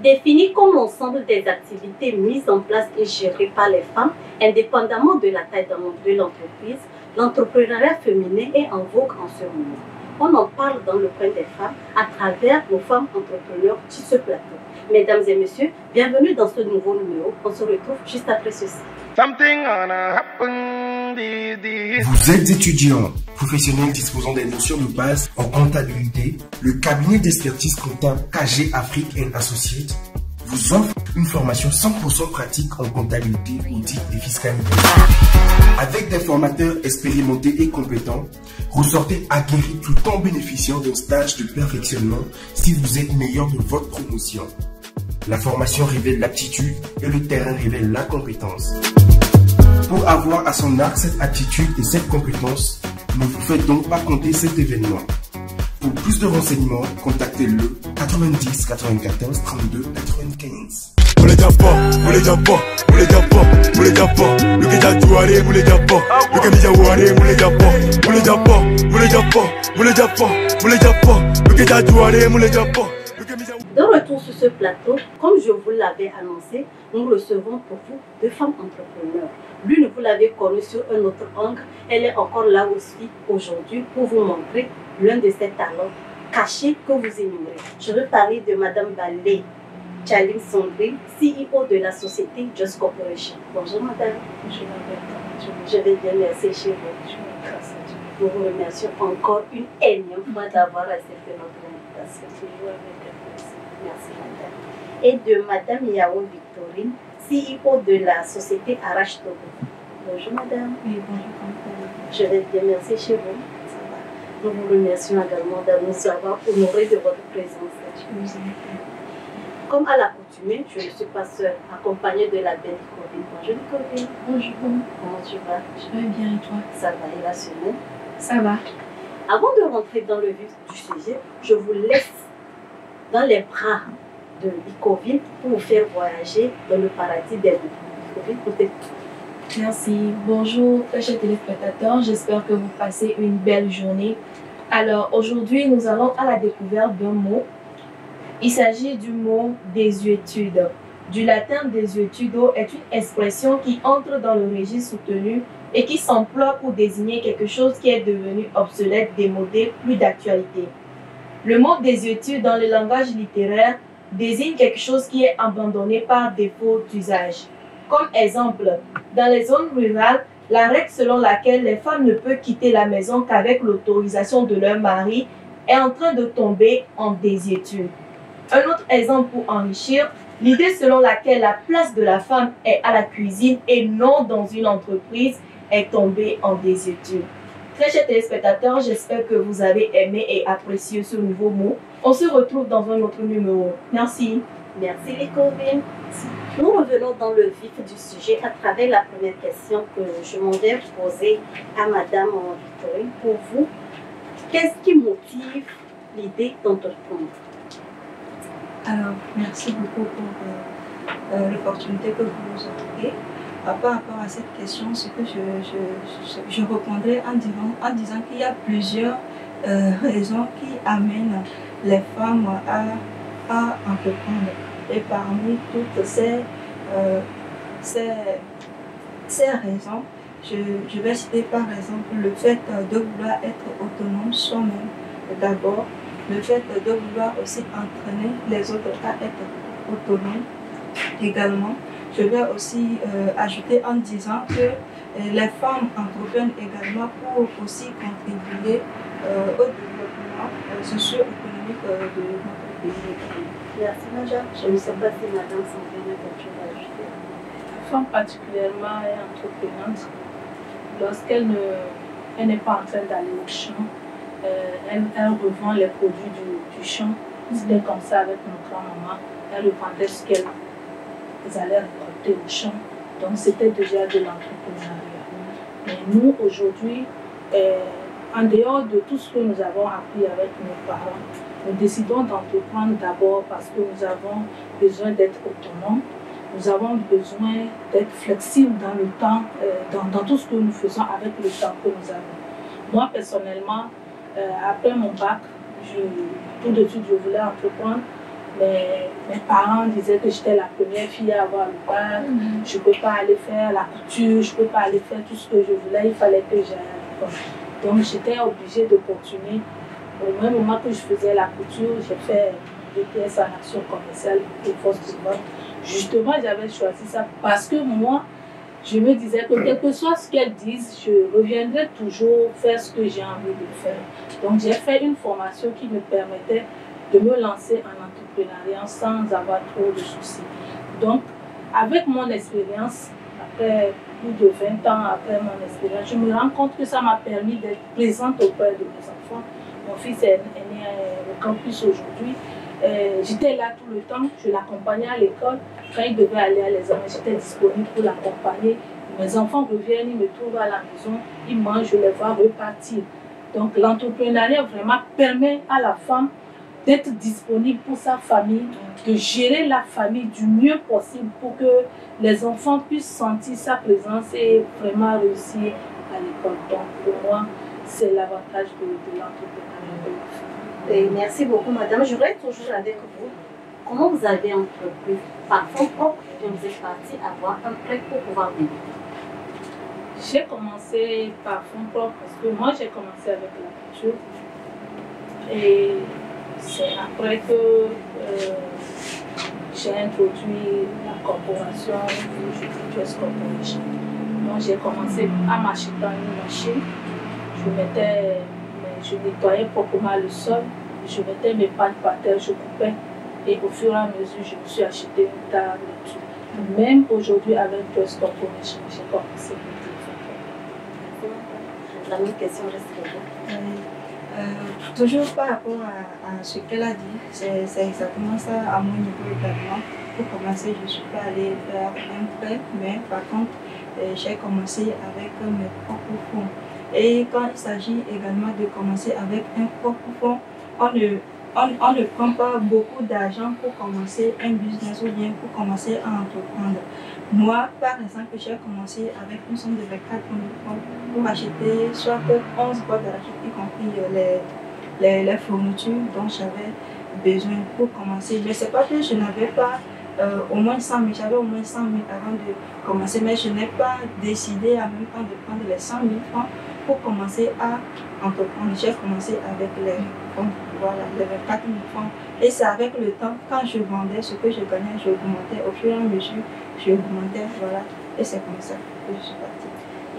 définie comme l'ensemble des activités mises en place et gérées par les femmes, indépendamment de la taille de l'entreprise. L'entrepreneuriat féminin est en vogue en ce moment. On en parle dans le coin des femmes à travers nos femmes entrepreneurs sur ce plateau. Mesdames et messieurs, bienvenue dans ce nouveau numéro. On se retrouve juste après ceci. Vous êtes étudiant, professionnel disposant des notions de base en comptabilité. Le cabinet d'expertise comptable KG Afrique & Associates vous offre une formation 100% pratique en comptabilité, audit et fiscalité. Avec des formateurs expérimentés et compétents, ressortez aguerris tout en bénéficiant d'un stage de perfectionnement si vous êtes meilleur de votre promotion. La formation révèle l'aptitude et le terrain révèle la compétence. Pour avoir à son arc cette attitude et cette compétence, ne vous faites donc pas compter cet événement. Pour plus de renseignements, contactez-le 90 94 32 95. De retour sur ce plateau, comme je vous l'avais annoncé, nous recevons pour vous deux femmes entrepreneurs. L'une, vous l'avez connue sur un autre angle, elle est encore là aussi aujourd'hui pour vous montrer l'un de ses talents cachés que vous ignorez. Je veux parler de Madame Balé Chalim Sondri, CEO de la société Just Corporation. Bonjour Madame. Bonjour Madame. Je vais bien, merci chez vous. Grâce à Dieu. Nous vous remercions encore une énième fois d'avoir accepté notre invitation. Toujours avec plaisir. Merci Madame. Et de Madame Yao Victorine, CEO de la société Arrache Togo. Bonjour Madame. Oui, bonjour, comment allez-vous? Je vais bien, merci chez vous. Ça va. Nous vous remercions également de nous avoir honoré de votre présence. Comme à l'accoutumée, je ne suis pas seule, accompagnée de la belle Nicovine. Bonjour Nicovine. Bonjour. Comment tu vas? Je vais bien et toi? Ça va, et la semaine? Ça va. Avant de rentrer dans le vif du sujet, je vous laisse dans les bras de Nicovine pour vous faire voyager dans le paradis des mots. Nicovine, pour t'écouter. Merci. Bonjour, chers téléspectateurs. J'espère que vous passez une belle journée. Alors, aujourd'hui, nous allons à la découverte d'un mot. Il s'agit du mot désuétude. Du latin désuetudo est une expression qui entre dans le registre soutenu et qui s'emploie pour désigner quelque chose qui est devenu obsolète, démodé, plus d'actualité. Le mot désuétude dans le langage littéraire désigne quelque chose qui est abandonné par défaut d'usage. Comme exemple, dans les zones rurales, la règle selon laquelle les femmes ne peuvent quitter la maison qu'avec l'autorisation de leur mari est en train de tomber en désuétude. Un autre exemple pour enrichir, l'idée selon laquelle la place de la femme est à la cuisine et non dans une entreprise est tombée en désuétude. Très chers téléspectateurs, j'espère que vous avez aimé et apprécié ce nouveau mot. On se retrouve dans un autre numéro. Merci. Merci Nicovine. Nous revenons dans le vif du sujet à travers la première question que je m'en vais poser à Madame Victorine. Pour vous, qu'est-ce qui motive l'idée d'entreprendre? Alors, merci beaucoup pour l'opportunité que vous nous offrez. Par rapport à cette question, ce que je répondrai en disant qu'il y a plusieurs raisons qui amènent les femmes à entreprendre. Et parmi toutes ces raisons, je vais citer par exemple le fait de vouloir être autonome soi-même d'abord, le fait de vouloir aussi entraîner les autres à être autonomes également. Je vais aussi ajouter en disant que les femmes entreprennent également pour aussi contribuer au développement socio-économique de notre pays. Merci Madame. Je ne sais pas si Madame s'en vient quelque chose à ajouter. La femme particulièrement est entreprenante lorsqu'elle n'est pas en train d'aller au champ. Elle revend les produits du champ. C'était comme ça avec mon grand-maman. Elle revendait ce qu'elle allait récolter au champ. Donc c'était déjà de l'entrepreneuriat. Mais nous, aujourd'hui, en dehors de tout ce que nous avons appris avec nos parents, nous décidons d'entreprendre d'abord parce que nous avons besoin d'être autonomes. Nous avons besoin d'être flexibles dans le temps, dans tout ce que nous faisons avec le temps que nous avons. Moi, personnellement, après mon bac, tout de suite, je voulais entreprendre. mes parents disaient que j'étais la première fille à avoir le bac, je ne peux pas aller faire la couture, je ne peux pas aller faire tout ce que je voulais, il fallait que j'aille à l'école. Donc j'étais obligée de continuer. Au même moment que je faisais la couture, j'ai fait des pièces en action commerciale et force de vente. Justement, j'avais choisi ça parce que moi, je me disais que quel que soit ce qu'elles disent, je reviendrai toujours faire ce que j'ai envie de faire. Donc j'ai fait une formation qui me permettait de me lancer en entrepreneuriat sans avoir trop de soucis. Donc, avec mon expérience, après plus de 20 ans après mon expérience, je me rends compte que ça m'a permis d'être présente auprès de mes enfants. Mon fils est né au campus aujourd'hui. J'étais là tout le temps, je l'accompagnais à l'école. Quand il devait aller à l'examen, j'étais disponible pour l'accompagner. Mes enfants reviennent, ils me trouvent à la maison, ils mangent, je les vois repartir. Donc l'entrepreneuriat vraiment permet à la femme d'être disponible pour sa famille, de gérer la famille du mieux possible pour que les enfants puissent sentir sa présence et vraiment réussir à l'école. Donc pour moi, c'est l'avantage de l'entrepreneuriat. Et merci beaucoup, madame. Je reste toujours avec vous. Comment vous avez entrepris par fonds propres et vous êtes parti avoir un prêt pour pouvoir vivre? J'ai commencé par fonds propres parce que moi j'ai commencé avec la couture. Et c'est après que j'ai introduit la corporation, Dress Corporation. Donc j'ai commencé à m'acheter une machine. Je nettoyais proprement le sol, je mettais mes pâtes par terre, je coupais. Et au fur et à mesure, je me suis acheté une table et tout. Même aujourd'hui, avec Dress Corporation, j'ai commencé la même question reste pour vous. Toujours par rapport à ce qu'elle a dit, c'est exactement ça à mon niveau également. Pour commencer, je ne suis pas allée faire un prêt, mais par contre, j'ai commencé avec mes propres fonds. Et quand il s'agit également de commencer avec un propre fonds, on ne prend pas beaucoup d'argent pour commencer un business ou bien pour commencer à entreprendre. Moi, par exemple, j'ai commencé avec une somme de 24 000 francs pour acheter soit 11 boîtes d'argent, y compris les fournitures dont j'avais besoin pour commencer. Mais ce n'est pas que je n'avais pas au moins 100 000, j'avais au moins 100 000 avant de commencer, mais je n'ai pas décidé en même temps de prendre les 100 000 francs pour commencer à entreprendre. J'ai commencé avec les fonds, voilà, les 24 000 francs. Et c'est avec le temps, quand je vendais ce que je gagnais, j'augmentais. Au fur et à mesure, j'augmentais, voilà. Et c'est comme ça que je suis partie.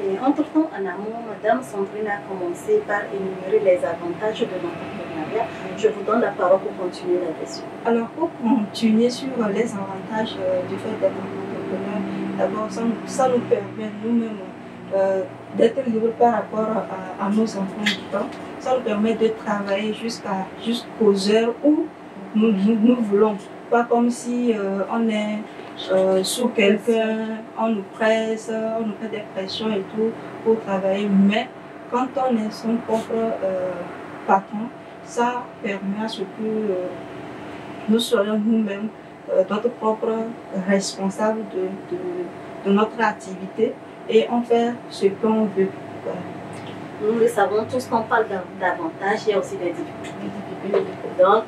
Et entre-temps, en amont, Madame Sandrine a commencé par énumérer les avantages de l'entrepreneuriat. Je vous donne la parole pour continuer là-dessus. Alors, pour continuer sur les avantages du fait d'être entrepreneur, d'abord, ça nous permet nous-mêmes d'être libres par rapport à nos enfants du temps. Ça nous permet de travailler jusqu'aux heures où nous voulons. Pas comme si on est sous quelqu'un, on nous presse, on nous fait des pressions et tout pour travailler. Mais quand on est son propre patron, ça permet à ce que nous soyons nous-mêmes notre propre responsable de notre activité et on fait ce qu'on veut. Nous le savons tous, quand on parle d'avantages, il y a aussi des difficultés. Donc,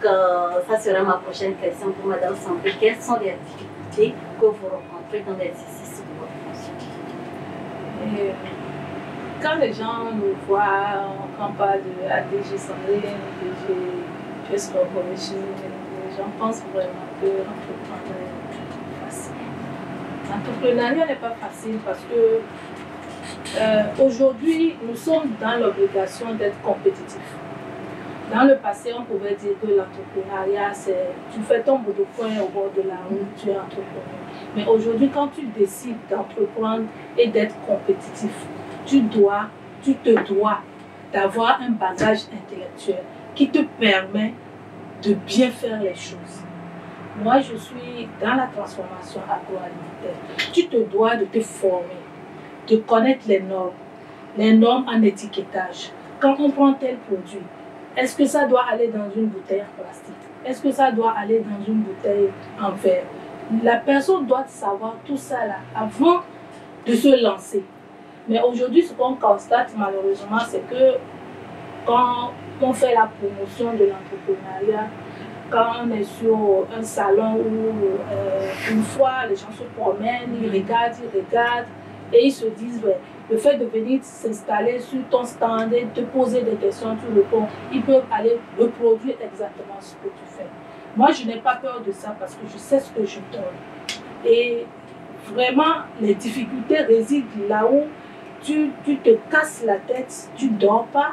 ça serait ma prochaine question pour Madame Sandrine. Quelles sont les difficultés que vous rencontrez dans l'exercice de votre fonction? Quand les gens me voient, quand on parle de ADG Sandrine, ADG Dress Corporation, les gens pensent vraiment que l'entrepreneuriat est facile. L'entrepreneuriat n'est pas facile parce que aujourd'hui, nous sommes dans l'obligation d'être compétitifs. Dans le passé, on pouvait dire que l'entrepreneuriat, c'est tu fais ton bout de poing au bord de la route, tu es entrepreneur. Mais aujourd'hui, quand tu décides d'entreprendre et d'être compétitif, tu te dois d'avoir un bagage intellectuel qui te permet de bien faire les choses. Moi, je suis dans la transformation agroalimentaire. Tu te dois de te former, de connaître les normes en étiquetage. Quand on prend tel produit, est-ce que ça doit aller dans une bouteille en plastique? Est-ce que ça doit aller dans une bouteille en verre? La personne doit savoir tout ça là avant de se lancer. Mais aujourd'hui, ce qu'on constate malheureusement, c'est que quand on fait la promotion de l'entrepreneuriat, quand on est sur un salon où une fois les gens se promènent, ils regardent, et ils se disent, ouais, le fait de venir s'installer sur ton stand et te poser des questions, tu réponds, ils peuvent aller reproduire exactement ce que tu fais. Moi, je n'ai pas peur de ça parce que je sais ce que je donne. Et vraiment, les difficultés résident là où tu te casses la tête, tu ne dors pas,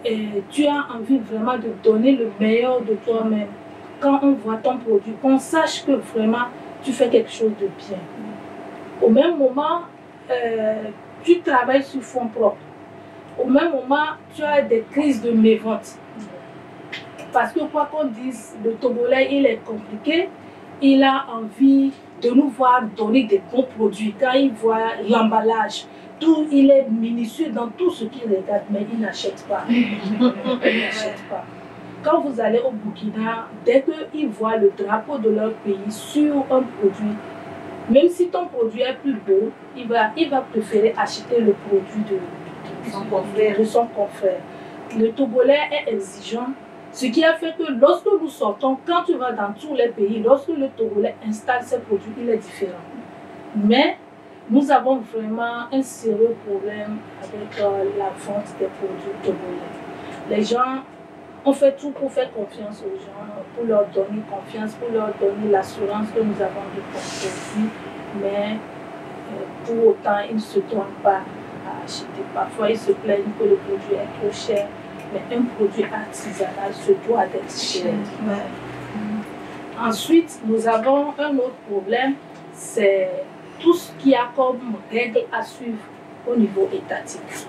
et tu as envie vraiment de donner le meilleur de toi-même. Quand on voit ton produit, qu'on sache que vraiment tu fais quelque chose de bien. Au même moment, tu travailles sur fonds propres. Au même moment, tu as des crises de mévente. Parce que quoi qu'on dise, le Togolais, il est compliqué. Il a envie de nous voir donner des bons produits. Quand il voit l'emballage, il est minutieux dans tout ce qu'il regarde, mais il n'achète pas. Il n'achète pas. Quand vous allez au Burkina, dès qu'ils voient le drapeau de leur pays sur un produit, même si ton produit est plus beau, il va préférer acheter le produit de son confrère. Le Togolais est exigeant, ce qui a fait que lorsque nous sortons, quand tu vas dans tous les pays, lorsque le Togolais installe ses produits, il est différent. Mais nous avons vraiment un sérieux problème avec la vente des produits togolais. Les gens ont fait tout pour faire confiance aux gens, pour leur donner confiance, pour leur donner l'assurance que nous avons de produits, mais pour autant, ils ne se donnent pas à acheter. Parfois, ils se plaignent que le produit est trop cher, mais un produit artisanal se doit d'être cher. Ensuite, nous avons un autre problème, c'est tout ce qui a comme règle à suivre au niveau étatique.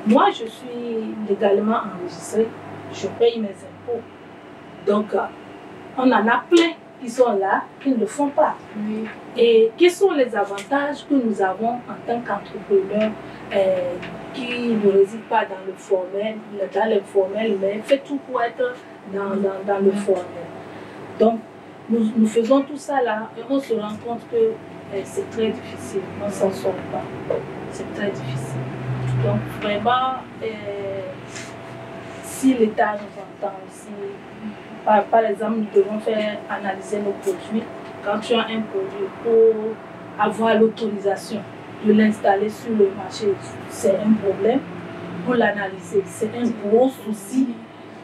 Moi, je suis légalement enregistrée, je paye mes impôts. Donc, on en a plein qui sont là, qui ne le font pas. Oui. Et quels sont les avantages que nous avons en tant qu'entrepreneurs qui ne résident pas dans le formel, dans l'informel, mais fait tout pour être dans le formel. Donc, nous faisons tout ça là et on se rend compte que c'est très difficile, on ne s'en sort pas. C'est très difficile. Donc vraiment, si l'État nous entend aussi, par exemple, nous devons faire analyser nos produits. Quand tu as un produit, pour avoir l'autorisation de l'installer sur le marché, c'est un problème. Pour l'analyser, c'est un gros souci.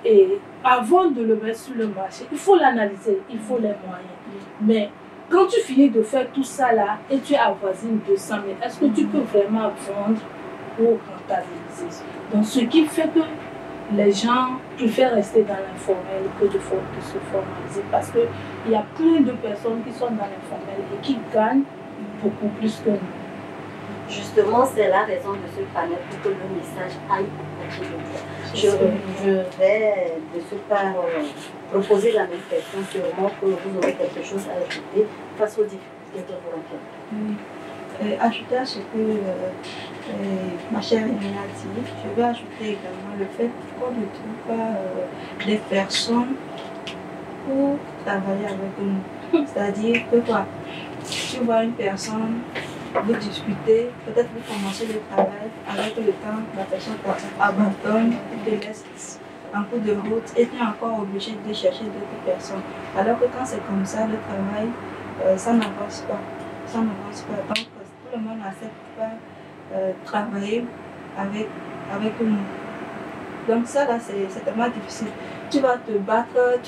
Et avant de le mettre sur le marché, il faut l'analyser, il faut les moyens. Mais quand tu finis de faire tout ça là et tu avoisines 200 000, est-ce que tu peux vraiment vendre pour rentabiliser? Donc ce qui fait que les gens préfèrent rester dans l'informel que de se formaliser parce qu'il y a plein de personnes qui sont dans l'informel et qui gagnent beaucoup plus que nous. Justement, c'est la raison de ce panel pour que le message aille au je vais de ce pas proposer la même question, sûrement que vous aurez quelque chose à ajouter face aux difficultés que vous rencontrez. Ajouter à ce que ma chère Aimée a dit, je vais ajouter également le fait qu'on ne trouve pas des personnes pour travailler avec nous. C'est-à-dire que toi, tu vois une personne, vous discutez, peut-être vous commencez le travail, avec le temps, la personne abandonne, te laisse en cours de route et tu es encore obligé de chercher d'autres personnes. Alors que quand c'est comme ça, le travail, ça n'avance pas. Ça n'avance pas. Donc, tout le monde n'accepte pas travailler avec nous. Donc ça, là, c'est tellement difficile. Tu vas te battre,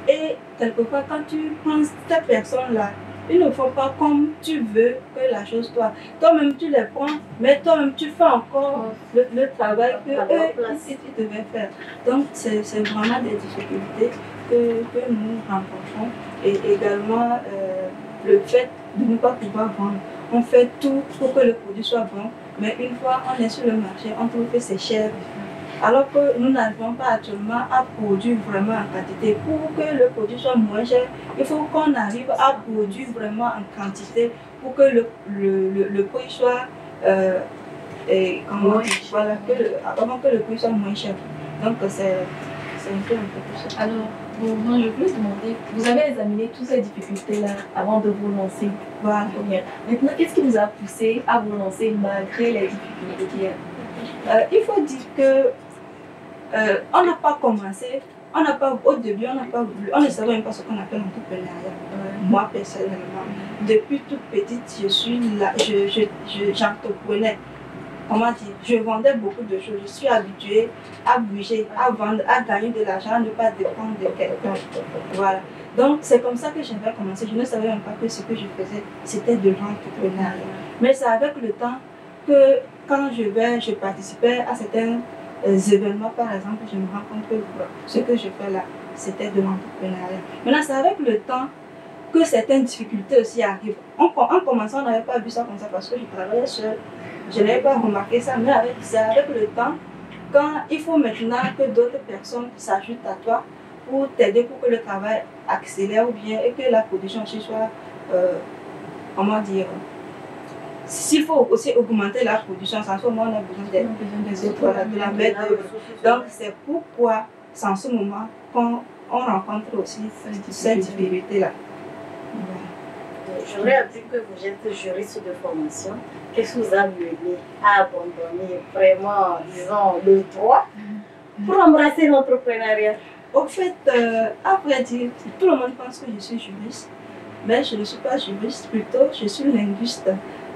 et quelquefois, quand tu prends cette personne-là, ils ne font pas comme tu veux que la chose soit. Toi-même, tu les prends, mais toi-même, tu fais encore le travail que eux, ils devaient faire. Donc, c'est vraiment des difficultés que nous rencontrons. Et également, le fait de ne pas pouvoir vendre. On fait tout pour que le produit soit bon, mais une fois on est sur le marché, on trouve que c'est cher. Alors que nous n'arrivons pas actuellement à produire vraiment en quantité. Pour que le produit soit moins cher, il faut qu'on arrive à produire vraiment en quantité pour que le prix soit voilà, avant que le prix soit moins cher. Donc c'est un peu tout ça. Alors, moi je peux demander, vous avez examiné toutes ces difficultés-là avant de vous lancer. Voilà. Maintenant, qu'est-ce qui vous a poussé à vous lancer malgré les difficultés qu'il y a? Il faut dire que on n'a pas commencé au début, on n'a pas voulu, on ne savait même pas ce qu'on appelle l'entrepreneuriat. Moi, personnellement, depuis toute petite, je suis là, j'entreprenais. Comment dire, je vendais beaucoup de choses. Je suis habituée à bouger, à vendre, à gagner de l'argent, à ne pas dépendre de quelqu'un. Voilà. Donc, c'est comme ça que j'avais commencé. Je ne savais même pas que ce que je faisais, c'était de l'entrepreneuriat. Mais c'est avec le temps que, quand je participais à certains événements, par exemple, je me rends compte que ce que je fais là, c'était de l'entrepreneuriat. Maintenant, c'est avec le temps que certaines difficultés aussi arrivent. En commençant, on n'avait pas vu ça comme ça parce que je travaillais seule. Je n'avais pas remarqué ça, mais c'est avec le temps, quand il faut maintenant que d'autres personnes s'ajoutent à toi pour t'aider pour que le travail accélère ou bien et que la production aussi soit, comment dire, s'il faut aussi augmenter la production, sans ce moment on a besoin des autres, voilà, de la main-d'œuvre. Donc c'est pourquoi, c'est en ce moment qu'on rencontre aussi cette difficulté-là. J'aurais appris que vous êtes juriste de formation. Qu'est-ce qui vous a mené à abandonner vraiment, disons, le droit pour embrasser l'entrepreneuriat? Au fait, à vrai dire, tout le monde pense que je suis juriste, mais je ne suis pas juriste, plutôt je suis linguiste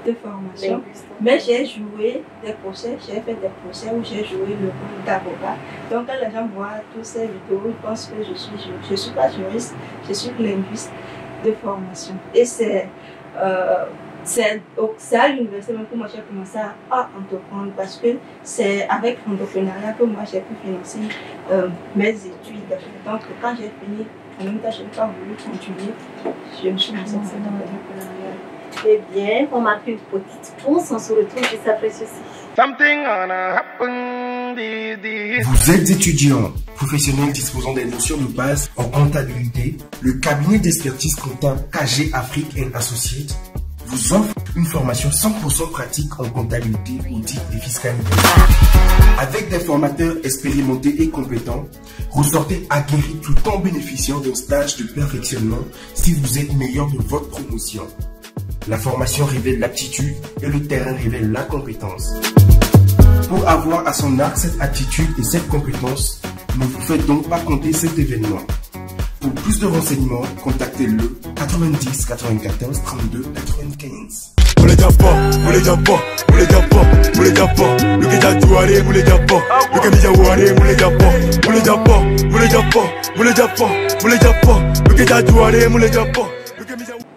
de formation. Mais j'ai joué des procès, j'ai fait des procès où j'ai joué le rôle d'avocat. Donc quand les gens voient toutes ces vidéos, ils pensent que je suis juriste. Je ne suis pas juriste, je suis linguiste de formation. Et c'est à l'université que moi j'ai commencé à entreprendre parce que c'est avec l'entrepreneuriat que moi j'ai pu financer mes études. Donc quand j'ai fini, en même temps je n'ai pas voulu continuer, je me suis lancée dans l'entrepreneuriat. Eh bien, on marque une petite pause, on se retrouve juste après ceci. Vous êtes étudiant, professionnel disposant des notions de base en comptabilité. Le cabinet d'expertise comptable KG Afrique & Associates vous offre une formation 100% pratique en comptabilité, audit et fiscalité. Avec des formateurs expérimentés et compétents, ressortez aguerris tout en bénéficiant d'un stage de perfectionnement si vous êtes meilleur de votre promotion. La formation révèle l'aptitude et le terrain révèle la compétence. Pour avoir à son arc cette attitude et cette compétence, ne vous faites donc pas compter cet événement. Pour plus de renseignements, contactez-le 90 94 32 95.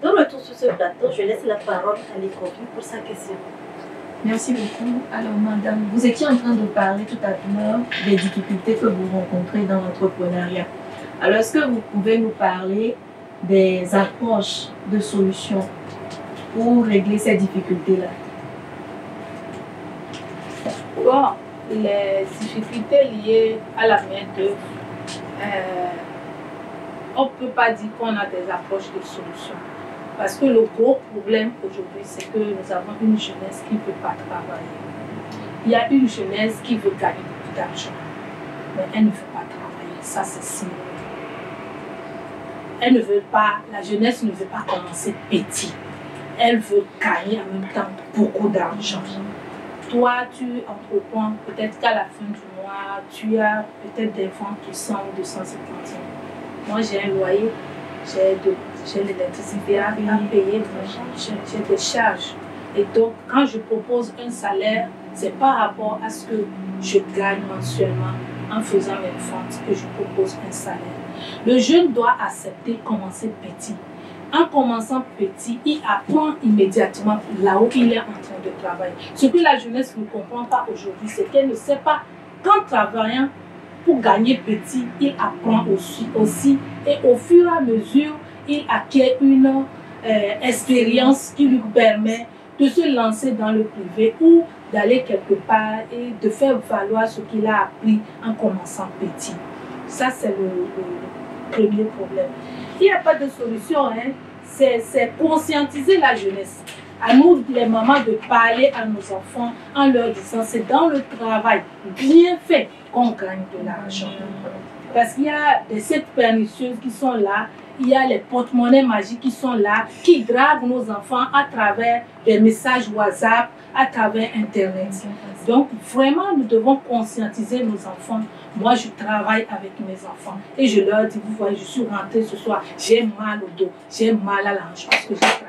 De retour sur ce plateau, je laisse la parole à l'économie pour sa question. Merci beaucoup. Alors, madame, vous étiez en train de parler tout à l'heure des difficultés que vous rencontrez dans l'entrepreneuriat. Alors, est-ce que vous pouvez nous parler des approches de solutions pour régler ces difficultés-là? Bon, les difficultés liées à la main-d'œuvre, on ne peut pas dire qu'on a des approches de solutions. Parce que le gros problème aujourd'hui, c'est que nous avons une jeunesse qui ne veut pas travailler. Il y a une jeunesse qui veut gagner beaucoup d'argent, mais elle ne veut pas travailler. Ça, c'est simple. Elle ne veut pas, la jeunesse ne veut pas commencer petit. Elle veut gagner en même temps beaucoup d'argent. Toi, tu entreprends, peut-être qu'à la fin du mois, tu as peut-être des ventes de 100 ou 250 000. Moi, j'ai un loyer, j'ai l'électricité à payer, j'ai des charges. Et donc, quand je propose un salaire, c'est par rapport à ce que je gagne mensuellement en faisant mes ventes que je propose un salaire. Le jeune doit accepter commencer petit. En commençant petit, il apprend immédiatement là où il est en train de travailler. Ce que la jeunesse ne comprend pas aujourd'hui, c'est qu'elle ne sait pas qu'en travaillant pour gagner petit, il apprend aussi et au fur et à mesure, il acquiert une expérience qui lui permet de se lancer dans le privé ou d'aller quelque part et de faire valoir ce qu'il a appris en commençant petit. Ça, c'est le premier problème. Il n'y a pas de solution, hein? C'est conscientiser la jeunesse. À nous, les mamans, de parler à nos enfants en leur disant c'est dans le travail bien fait qu'on gagne de l'argent. Parce qu'il y a des sectes pernicieuses qui sont là il y a les porte-monnaies magiques qui sont là, qui draguent nos enfants à travers des messages WhatsApp, à travers Internet. Donc, vraiment, nous devons conscientiser nos enfants. Moi, je travaille avec mes enfants et je leur dis, vous voyez, je suis rentrée ce soir, j'ai mal au dos, j'ai mal à la hanche parce que j'ai travaillé.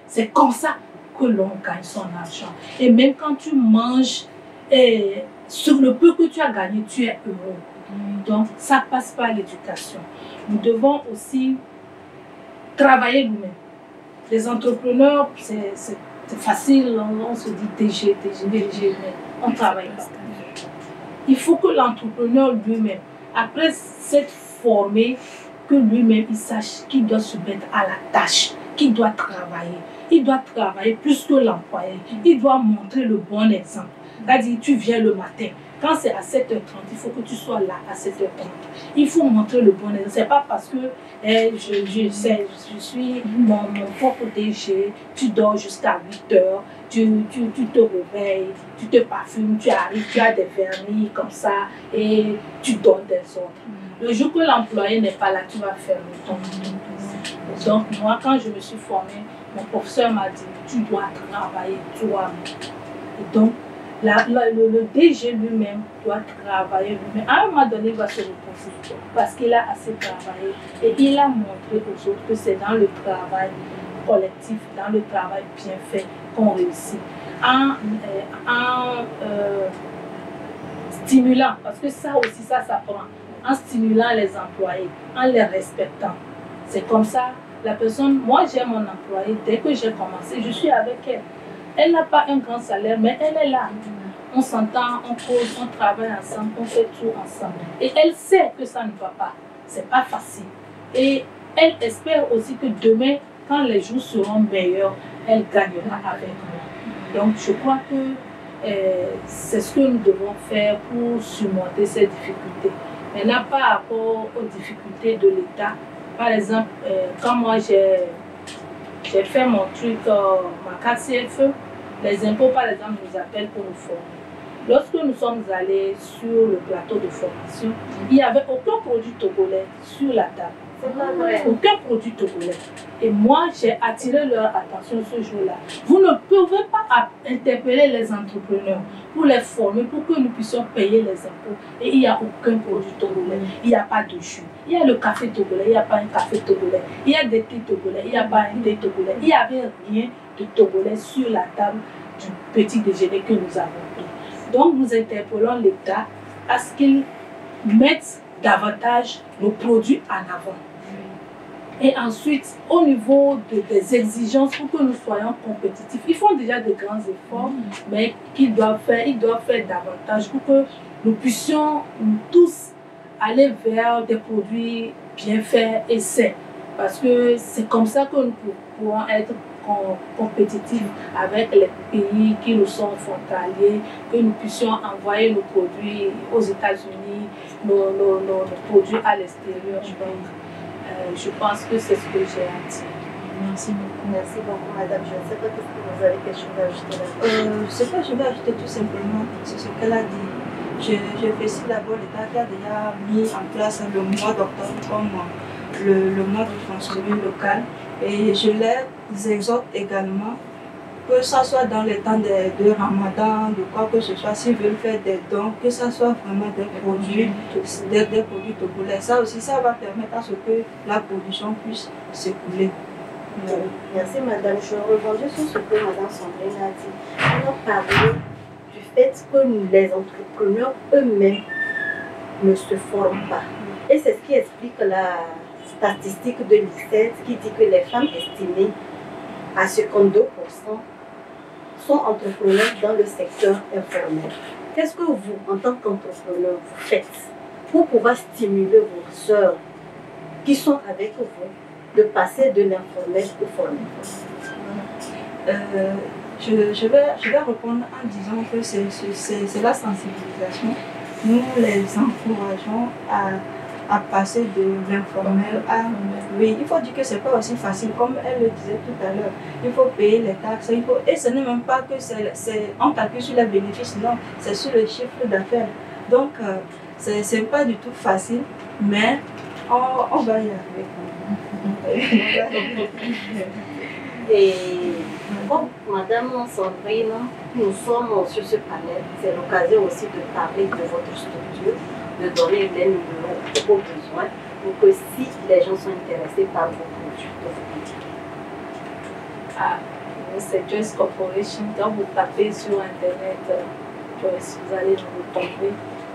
C'est comme ça que l'on gagne son argent. Et même quand tu manges, sur le peu que tu as gagné, tu es heureux. Donc, ça passe par l'éducation. Nous devons aussi travailler nous-mêmes. Les entrepreneurs, c'est facile, on se dit DG, mais on travaille pas. Il faut que l'entrepreneur lui-même, après s'être formé, que lui-même il sache qu'il doit se mettre à la tâche, qu'il doit travailler. Il doit travailler plus que l'employé. Il doit montrer le bon exemple. C'est-à-dire, tu viens le matin. Quand c'est à 7h30, il faut que tu sois là à 7h30. Il faut montrer le bon exemple. Ce n'est pas parce que je suis mon propre DG, tu dors jusqu'à 8h, tu te réveilles, tu te parfumes, tu arrives, tu as des vernis comme ça et tu donnes des ordres. Le jour que l'employé n'est pas là, tu vas fermer ton business. Donc, moi, quand je me suis formée, mon professeur m'a dit, tu dois travailler toi-même. Et donc, le DG lui-même doit travailler lui-même. À un moment donné, il va se reposer parce qu'il a assez travaillé. Et il a montré aux autres que c'est dans le travail collectif, dans le travail bien fait qu'on réussit. En stimulant, parce que ça aussi, ça s'apprend, en stimulant les employés, en les respectant. C'est comme ça, la personne, moi j'ai mon employé, dès que j'ai commencé, je suis avec elle. Elle n'a pas un grand salaire, mais elle est là. On s'entend, on cause, on travaille ensemble, on fait tout ensemble. Et elle sait que ça ne va pas. C'est pas facile. Et elle espère aussi que demain, quand les jours seront meilleurs, elle gagnera avec nous. Donc je crois que c'est ce que nous devons faire pour surmonter ces difficultés. Maintenant, par rapport aux difficultés de l'État, par exemple, quand moi j'ai fait mon truc, ma carte CFE, les impôts, par exemple, nous appellent pour nous former. Lorsque nous sommes allés sur le plateau de formation, il n'y avait aucun produit togolais sur la table. C'est pas vrai. Aucun produit togolais. Et moi, j'ai attiré leur attention ce jour-là. Vous ne pouvez pas interpeller les entrepreneurs pour les former, pour que nous puissions payer les impôts. Et il n'y a aucun produit togolais. Il n'y a pas de jus. Il y a le café togolais, il n'y a pas un café togolais. Il y a des thés togolais, il n'y a pas un thé togolais. Il n'y avait rien de togolais sur la table du petit déjeuner que nous avons pris. Donc, nous interpellons l'État à ce qu'il mette davantage nos produits en avant. Et ensuite, au niveau des exigences pour que nous soyons compétitifs, ils font déjà de grands efforts, mais ils doivent faire davantage pour que nous puissions tous aller vers des produits bien faits et sains. Parce que c'est comme ça que nous pourrons être compétitifs avec les pays qui nous sont frontaliers, que nous puissions envoyer nos produits aux États-Unis, nos produits à l'extérieur. Je pense que c'est ce que j'ai à dire. Merci beaucoup. Merci beaucoup, madame. Je ne sais pas si vous avez quelque chose à ajouter là. Ce que je vais ajouter tout simplement, c'est ce qu'elle a dit. Je félicite d'abord l'État qui a déjà mis en place le mois d'octobre comme le mois du consommé local. Et je les exhorte également que ce soit dans les temps de Ramadan, de quoi que ce soit, s'ils veulent faire des dons, que ce soit vraiment des produits togolais. Ça aussi, ça va permettre à ce que la production puisse s'écouler. Merci madame. Je rebondis sur ce que madame Sandrine a dit. On a parlé du fait que les entrepreneurs eux-mêmes ne se forment pas. Et c'est ce qui explique la statistique de l'ICET qui dit que les femmes estimées à 52% sont entrepreneurs dans le secteur informel. Qu'est-ce que vous, en tant qu'entrepreneur, vous faites pour pouvoir stimuler vos sœurs qui sont avec vous de passer de l'informel au formel? Je vais répondre en disant que c'est la sensibilisation. Nous les encourageons à passer de l'informel à... Oui, il faut dire que ce n'est pas aussi facile, comme elle le disait tout à l'heure. Il faut payer les taxes, et ce n'est même pas que on calcule sur les bénéfices, non, c'est sur le chiffre d'affaires. Donc, ce n'est pas du tout facile, mais on va y arriver. Et comme Madame Sandrine, nous sommes sur ce panel, c'est l'occasion aussi de parler de votre structure, de donner les numéros aux besoins pour que si les gens sont intéressés par vos produits, de vous dire. C'est Joyce Corporation. Quand vous tapez sur Internet Joyce, vous allez nous retrouver.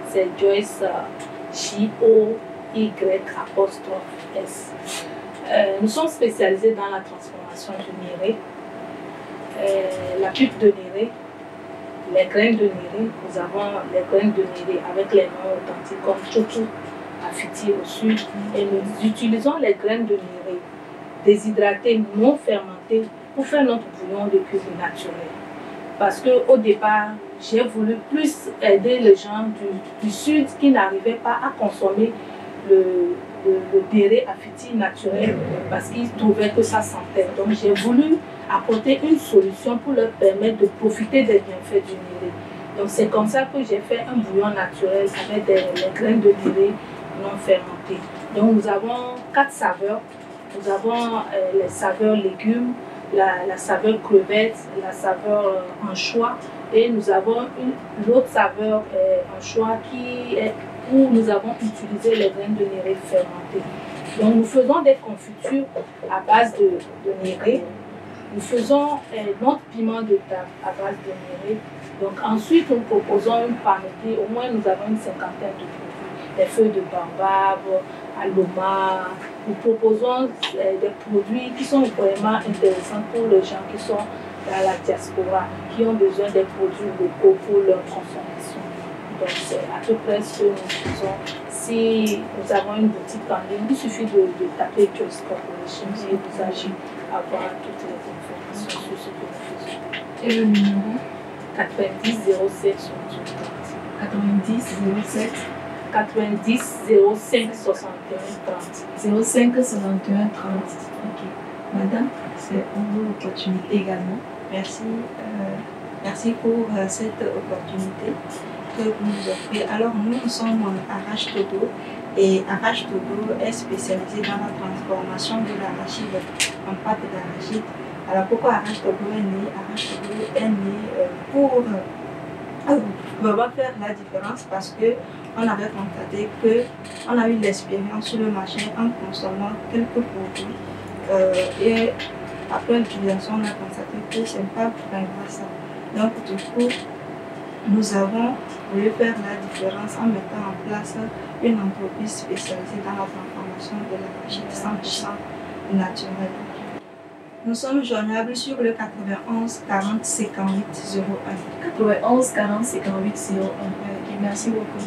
C'est Joyce J-O-Y''S. Nous sommes spécialisés dans la transformation du néré, la pulpe de néré, les graines de néré. Nous avons les graines de néré avec les noms authentiques comme Chotou, Afiti au sud. Et nous utilisons les graines de néré déshydratées, non fermentées, pour faire notre bouillon de cuisine naturel. Parce qu'au départ, j'ai voulu plus aider les gens du sud qui n'arrivaient pas à consommer le néré Afiti naturel parce qu'ils trouvaient que ça sentait. Donc j'ai voulu apporter une solution pour leur permettre de profiter des bienfaits du néré. Donc c'est comme ça que j'ai fait un bouillon naturel avec les graines de néré non fermentées. Donc nous avons 4 saveurs. Nous avons les saveurs légumes, la saveur crevette, la saveur anchois, et nous avons l'autre saveur anchois où nous avons utilisé les graines de néré fermentées. Donc nous faisons des confitures à base de néré. Nous faisons notre piment de table à base de néré. Donc ensuite nous proposons une panoplie, au moins nous avons une 50aine de produits. Des feuilles de baobab, aloma. Nous proposons des produits qui sont vraiment intéressants pour les gens qui sont dans la diaspora, qui ont besoin des produits locaux pour leur consommation. Donc c'est à peu près ce que nous faisons. Si nous avons une boutique en ligne, il suffit de taper Joyce Corporation et vous allez avoir toutes les informations sur ce que nous faisons. Et le numéro 90 07 90 07 90 05 61 30. 05 61 30. Ok. Madame, c'est une opportunité également. Merci, merci pour cette opportunité que vous nous offrez. Alors nous sommes Arrache Togo et Arrache Togo est spécialisé dans la transformation de l'arachide en pâte d'arachide. Alors pourquoi Arrache Togo est né? Arrache Togo est né pour vraiment faire la différence parce que on avait constaté qu'on a eu l'expérience sur le marché en consommant quelques produits et après l'utilisation on a constaté que ce n'est pas vraiment ça. Donc du coup, nous avons voulu faire la différence en mettant en place une entreprise spécialisée dans la transformation de l'arachide 100% naturel. Nous sommes joignables sur le 91 40 58 01. 91 40 58 01. Merci beaucoup.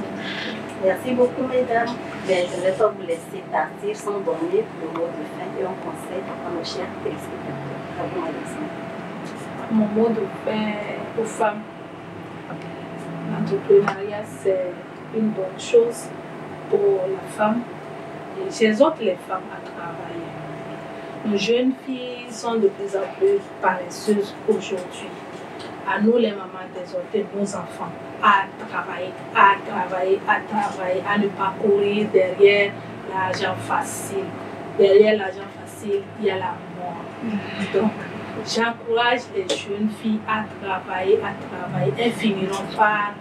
Merci beaucoup, mesdames. Mais je ne vais pas vous laisser partir sans donner le mot de fin et un conseil à nos chers téléspectateurs. À vous, Madame. Mon mot de fin aux femmes. L'entrepreneuriat, c'est une bonne chose pour la femme et j'exhorte les femmes à travailler. Nos jeunes filles sont de plus en plus paresseuses aujourd'hui. À nous, les mamans, d'exhorter nos enfants à travailler, à ne pas courir derrière l'argent facile. Derrière l'argent facile, il y a la mort. Donc, j'encourage les jeunes filles à travailler. Elles finiront par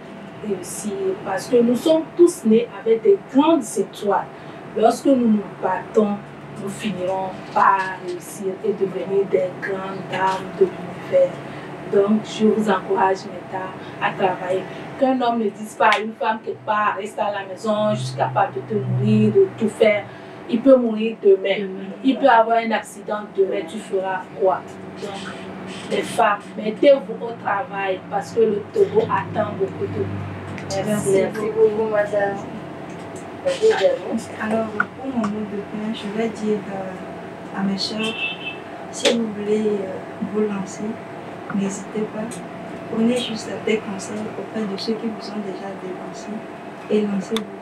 réussir parce que nous sommes tous nés avec des grandes étoiles. Lorsque nous nous battons, nous finirons par réussir et devenir des grandes dames de l'univers. Donc, je vous encourage, mesdames, à travailler. Qu'un homme ne dise pas à une femme quelque part, reste à la maison, je suis capable de te nourrir, de tout faire. Il peut mourir demain. Il peut avoir un accident demain, tu feras quoi? Donc, les femmes, mettez-vous au travail parce que le Togo attend beaucoup de vous. Merci beaucoup, madame. Alors, pour mon mot de fin, je vais dire à mes soeurs, si vous voulez vous lancer, n'hésitez pas. Prenez juste des conseils auprès de ceux qui vous ont déjà délancé et lancez-vous.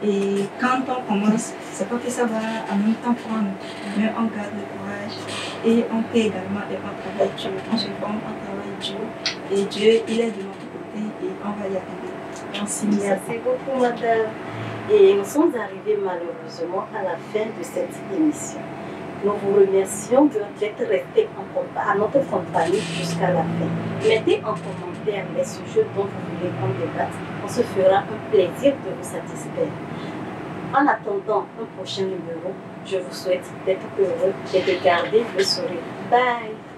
Et quand on commence, c'est pas que ça va en même temps prendre, mais on garde le courage et on fait également et on travaille dur. On se forme, on travaille dur et Dieu, il est de notre côté et on va y arriver. Merci beaucoup, madame. Et nous sommes arrivés malheureusement à la fin de cette émission. Nous vous remercions d'être restés à notre compagnie jusqu'à la fin. Mettez en commentaire les sujets dont vous voulez qu'on débatte. On se fera un plaisir de vous satisfaire. En attendant un prochain numéro, je vous souhaite d'être heureux et de garder le sourire. Bye!